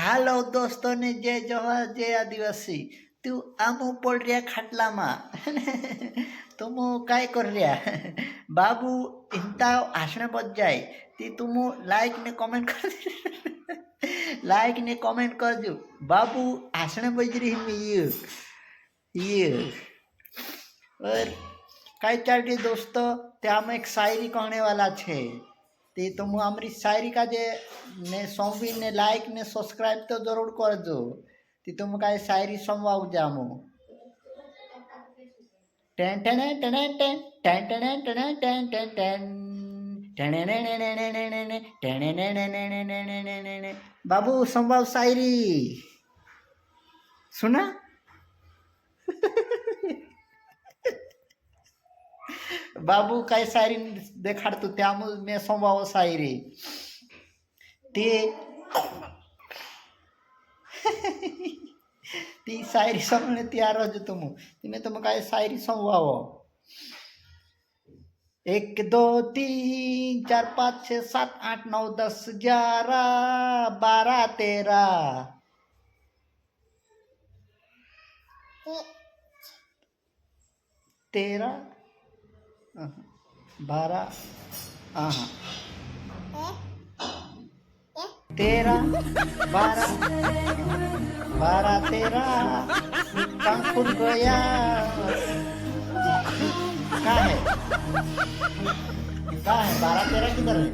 હાલો દોસ્તોને જય જવાહર જય आदिवासी तू आमू पड़ रहा खाटला मा तुम काय कर रहा बाबू इंता आसने बच जाए ती तुम लाइक ने कमेंट कर लाइक ने कमेंट कर दो बाबू आसने बज रही में ये और काय चल रही दोस्तों त्या हम एक शायरी कहने वाला छे ते तुम हमारी शायरी का जे ने सोमवी ने लाइक ने सब्सक्राइब तो जरूर कर दो ती तुम का शायरी समवाऊ जामो ten ten ten ten ten ten ten ten ten ten बाबू समवाऊ शायरी सुना बाबू काय शायरी देखाडतो त्यामुळे मी समवाव शायरी ते ती शायरी समजणे तैयार हो तुम तुम्हें तुम काय शायरी समवाव 1 2 3 4 5 6 7 8 9 10 11 12 13 13 12 13 12 13 कांकुर गया कहाँ है 12 13 किधर है